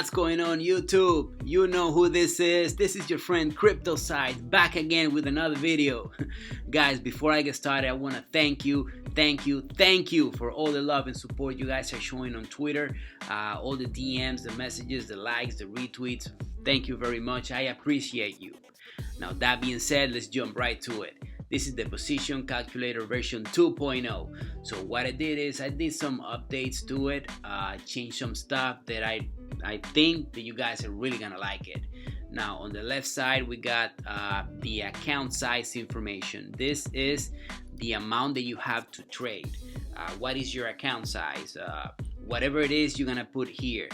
What's going on, YouTube? You know who this is. This is your friend Crypto Side back again with another video. Guys, before I get started, I want to thank you for all the love and support you guys are showing on Twitter. All the DMs, the messages, the likes, the retweets. Thank you very much. I appreciate you. Now, that being said, let's jump right to it. This is the position calculator version 2.0. So what I did is I did some updates to it, changed some stuff that I think that you guys are really gonna like it. Now on the left side we got the account size information. This is the amount that you have to trade. What is your account size? Whatever it is, you're gonna put here.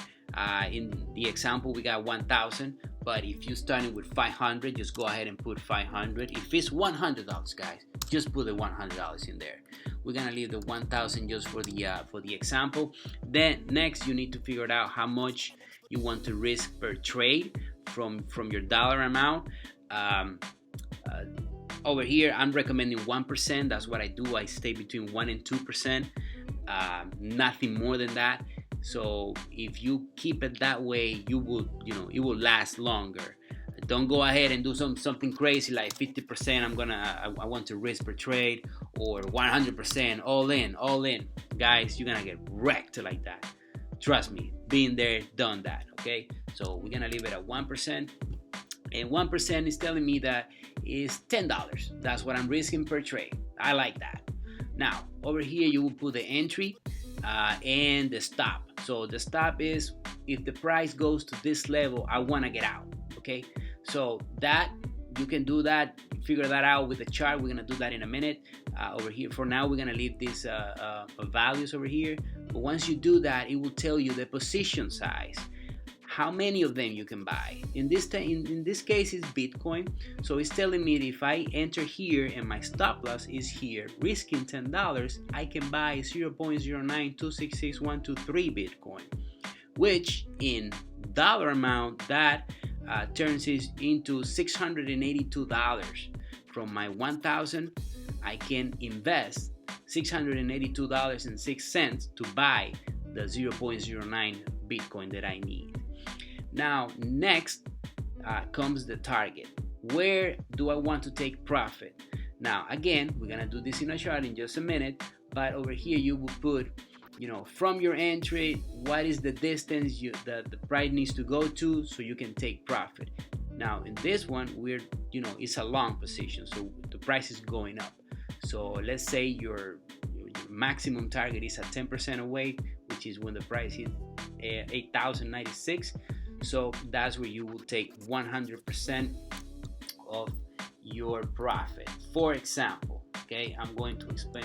In the example we got 1,000, but if you're starting with 500, just go ahead and put 500. If it's $100, guys, just put the $100 in there. We're gonna leave the 1,000 just for the example. Then next you need to figure out how much you want to risk per trade from your dollar amount. Over here I'm recommending 1%. That's what I do. I stay between 1 and 2%, nothing more than that. So if you keep it that way, it will last longer. Don't go ahead and do something crazy like 50%. I want to risk per trade, or 100% all in. Guys, you're gonna get wrecked like that. Trust me, been there, done that. Okay, so we're gonna leave it at 1%, and 1% is telling me that is $10. That's what I'm risking per trade. I like that. Now over here you will put the entry and the stop. So the stop is if the price goes to this level, I want to get out. Okay, so that you can do that, figure that out with the chart. We're gonna do that in a minute. Over here for now we're gonna leave these values over here, but once you do that, it will tell you the position size, how many of them you can buy. In this case it's Bitcoin, so it's telling me that if I enter here and my stop loss is here, risking $10, I can buy 0.092666123 Bitcoin, which in dollar amount that turns it into $682. From my 1,000, I can invest $682.06 to buy the 0.09 Bitcoin that I need. Now next comes the target. Where do I want to take profit? Now again, we're gonna do this in a chart in just a minute, but over here you will put, from your entry, what is the distance the price needs to go to so you can take profit. Now in this one, it's a long position, so the price is going up. So let's say your maximum target is at 10% away, which is when the price hit 8,096. So that's where you will take 100% of your profit. For example, okay, I'm going to explain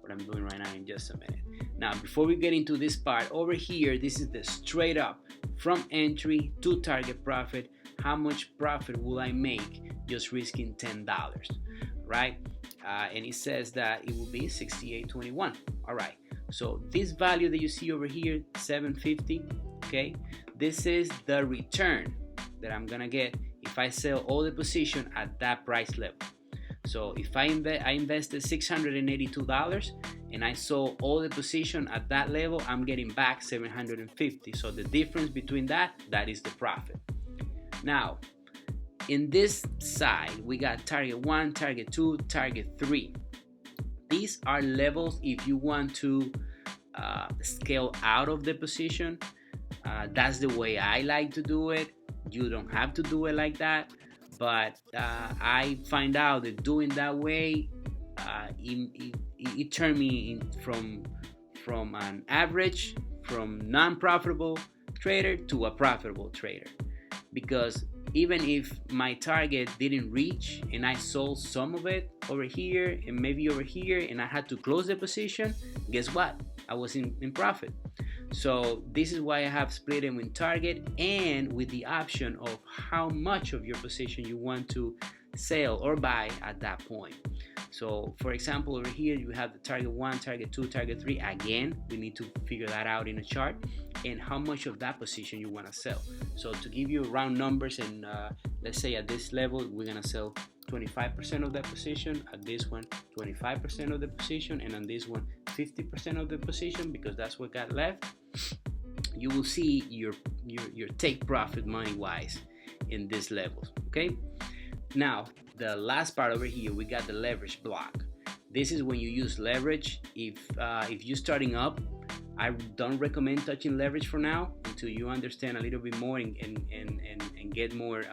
what I'm doing right now in just a minute. Now, before we get into this part, over here, this is the straight up from entry to target profit. How much profit will I make just risking $10, right? And it says that it will be 68.21. All right. So this value that you see over here, 750, okay, this is the return that I'm gonna get if I sell all the position at that price level. So if I invested $682 and I sold all the position at that level, I'm getting back 750. So the difference between that is the profit. Now in this side we got target 1, target 2, target 3. These are levels if you want to scale out of the position. That's the way I like to do it. You don't have to do it like that, but I find out that doing that way, it turned me in from an average, from non-profitable trader to a profitable trader. Because even if my target didn't reach and I sold some of it over here and maybe over here and I had to close the position, guess what? I was in profit. So this is why I have split them in target and with the option of how much of your position you want to sell or buy at that point. So for example, over here you have the target 1, target 2, target 3. Again, we need to figure that out in a chart, and how much of that position you want to sell. So to give you round numbers, and let's say at this level we're gonna sell 25% of that position, at this one 25% of the position, and on this one 50% of the position, because that's what got left. you will see your take profit money wise in these levels. Okay, now the last part over here, we got the leverage block. This is when you use leverage. If you're starting up, I don't recommend touching leverage for now until you understand a little bit more and get more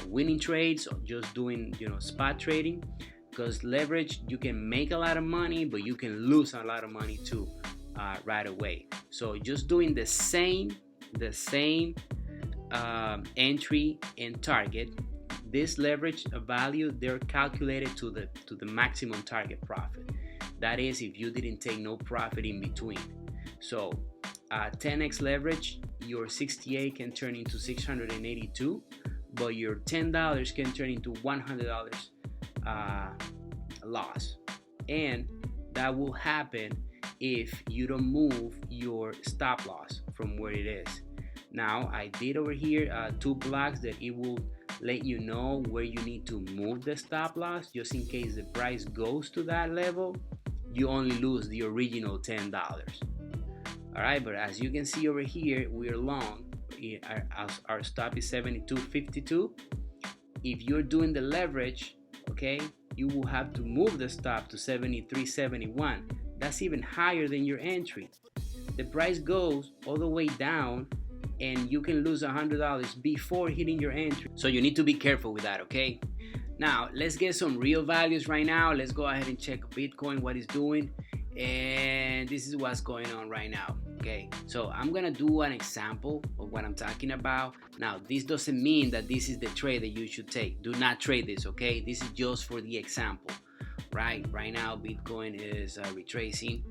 winning trades, or just doing spot trading. Because leverage, you can make a lot of money, but you can lose a lot of money too right away. So just doing the same entry and target. This leverage value, they're calculated to the maximum target profit. That is, if you didn't take no profit in between. So 10x leverage, your 68 can turn into 682, but your $10 can turn into $100 loss. And that will happen if you don't move your stop loss from where it is. Now I did over here 2 blocks that it will let you know where you need to move the stop loss, just in case the price goes to that level, you only lose the original $10. All right, but as you can see over here, we're long. Our stop is 72.52. If you're doing the leverage, okay, you will have to move the stop to 73.71. That's even higher than your entry. The price goes all the way down, and you can lose $100 before hitting your entry. So you need to be careful with that, okay? Now, let's get some real values right now. Let's go ahead and check Bitcoin, what it's doing. And this is what's going on right now, okay? So I'm gonna do an example of what I'm talking about. Now, this doesn't mean that this is the trade that you should take. Do not trade this, okay? This is just for the example, right? Right now, Bitcoin is retracing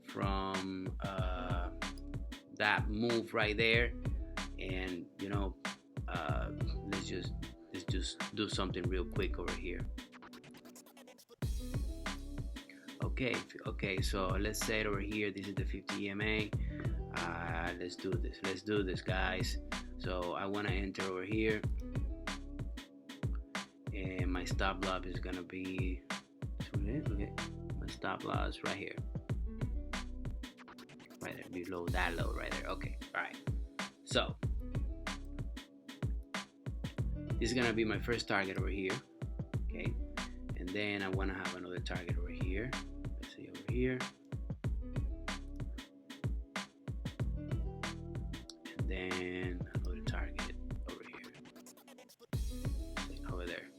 from that move right there, and let's just do something real quick over here. Okay, so let's say it over here, this is the 50 EMA. Let's do this guys. So I want to enter over here, and my stop loss is gonna be okay, my stop loss right here, right there, below that low right there. Okay, all right, so this is gonna be my first target over here, okay, and then I want to have another target over here. Let's see over here, and then another target over here, over there.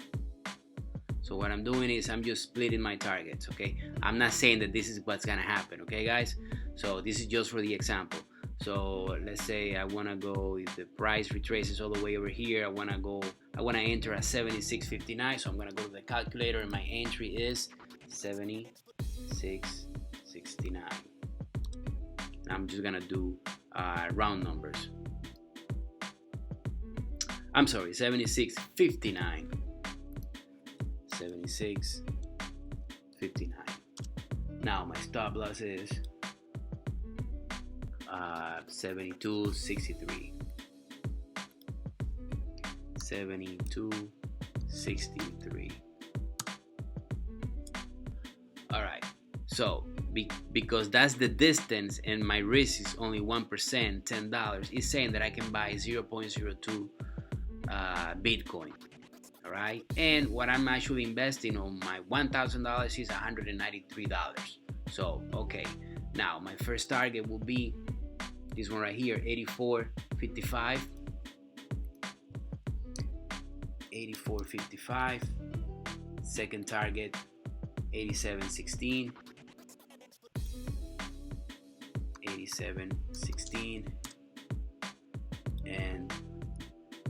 So what I'm doing is I'm just splitting my targets, okay? I'm not saying that this is what's gonna happen, okay, guys? So this is just for the example. So let's say I wanna go, if the price retraces all the way over here, I wanna enter at 76.59. So I'm gonna go to the calculator, and my entry is 76.69. And I'm just gonna do round numbers. I'm sorry, 76.59. 76.59. Now my stop loss is 72.63. 72.63. All right. So because that's the distance, and my risk is only 1%, $10, it's saying that I can buy 0.02 Bitcoin. All right, and what I'm actually investing on my $1,000 is $193. So okay, now my first target will be this one right here, 84.55. 84.55. Second target, 87.16. 87.16. And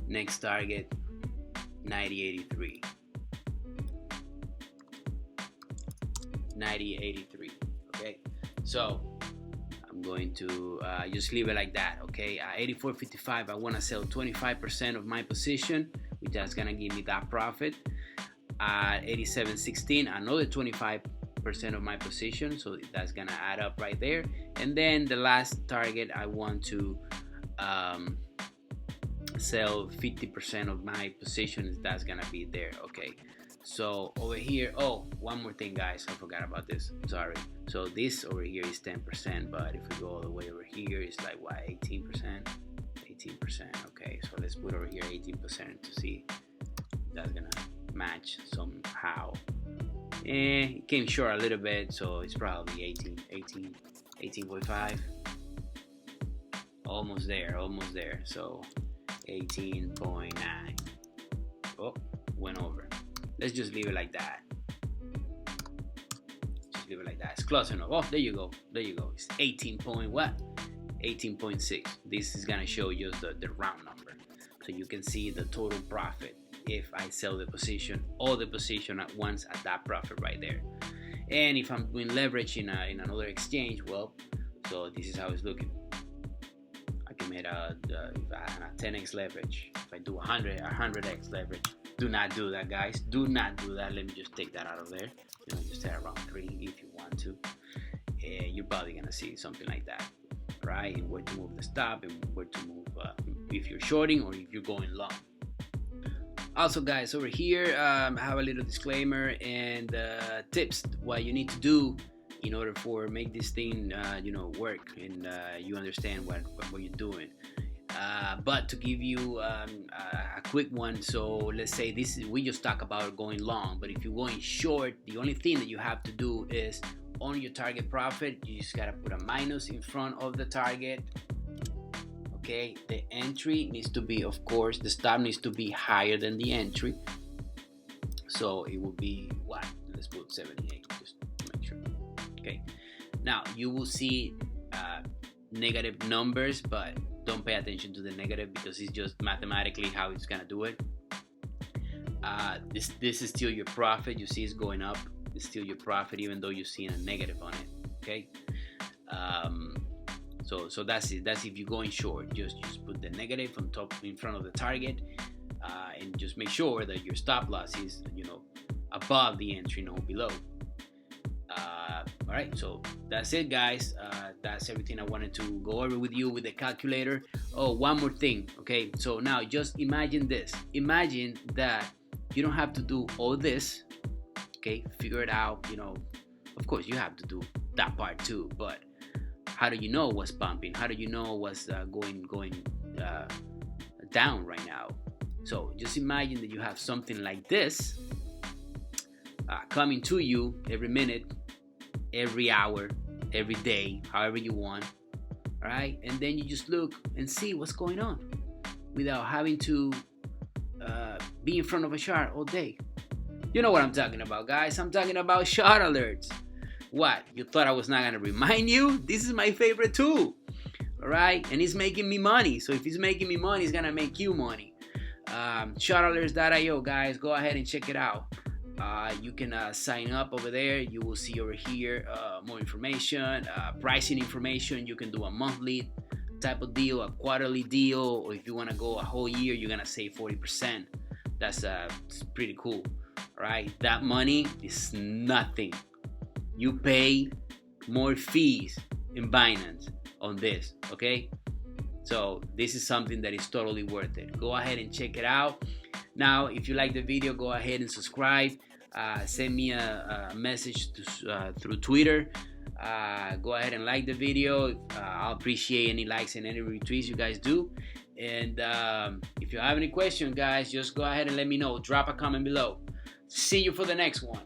next target, 90.83. 90.83. Okay, so I'm going to just leave it like that. Okay, 84.55. I want to sell 25% of my position, which is gonna give me that profit. 87.16, another 25% of my position, so that's gonna add up right there. And then the last target, I want to sell 50% of my positions. That's gonna be there. Okay, So over here, oh, one more thing, guys, I forgot about this, sorry. So this over here is 10%, but if we go all the way over here, it's like what, 18%? 18%, okay, so let's put over here 18% to see if that's gonna match somehow. And it came short a little bit, so it's probably 18.5. Almost there, so 18.9. Oh, went over. Let's just leave it like that. Just leave it like that. It's close enough. Oh, there you go. It's 18 point what? 18.6. This is gonna show you the round number, so you can see the total profit if I sell the position, all the position at once at that profit right there. And if I'm doing leverage in another exchange, well, so this is how it's looking. I can make a 10x leverage. If I do 100x leverage, do not do that, guys. Do not do that. Let me just take that out of there. Just stay around 3 if you want to. And you're probably gonna see something like that, right? And where to move the stop and where to move if you're shorting or if you're going long. Also, guys, over here I have a little disclaimer and tips what you need to do in order for make this thing work and you understand what you're doing. But to give you a quick one, so let's say we just talk about going long, but if you're going short, the only thing that you have to do is on your target profit, you just gotta put a minus in front of the target. Okay, the entry needs to be, of course, the stop needs to be higher than the entry. So it will be what? Let's put 78 just to make sure. Okay, now you will see negative numbers, but don't pay attention to the negative because it's just mathematically how it's gonna do it. This is still your profit. You see it's going up. It's still your profit even though you're seeing a negative on it. Okay. So that's it. That's if you're going short. Just put the negative on top in front of the target, and just make sure that your stop loss is above the entry, not below. All right, so that's it, guys. That's everything I wanted to go over with you with the calculator. Oh, one more thing. Okay, so now just imagine this. Imagine that you don't have to do all this. Okay, figure it out. Of course you have to do that part too, but how do you know what's bumping? How do you know what's going down right now? So just imagine that you have something like this coming to you every minute, every hour, every day, however you want. All right, and then you just look and see what's going on without having to be in front of a chart all day. You know what I'm talking about, guys. I'm talking about chart alerts. What? You thought I was not gonna remind you? This is my favorite tool. All right, and it's making me money. So if it's making me money, it's gonna make you money. Chartalerts.io, guys. Go ahead and check it out. You can sign up over there. You will see over here more information, pricing information. You can do a monthly type of deal, a quarterly deal, or if you want to go a whole year, you're gonna save 40%. That's pretty cool. All right, that money is nothing. You pay more fees in Binance on this, okay? So this is something that is totally worth it. Go ahead and check it out. Now, if you like the video, go ahead and subscribe. Send me a message through Twitter. Go ahead and like the video. I'll appreciate any likes and any retweets you guys do. And if you have any questions, guys, just go ahead and let me know. Drop a comment below. See you for the next one.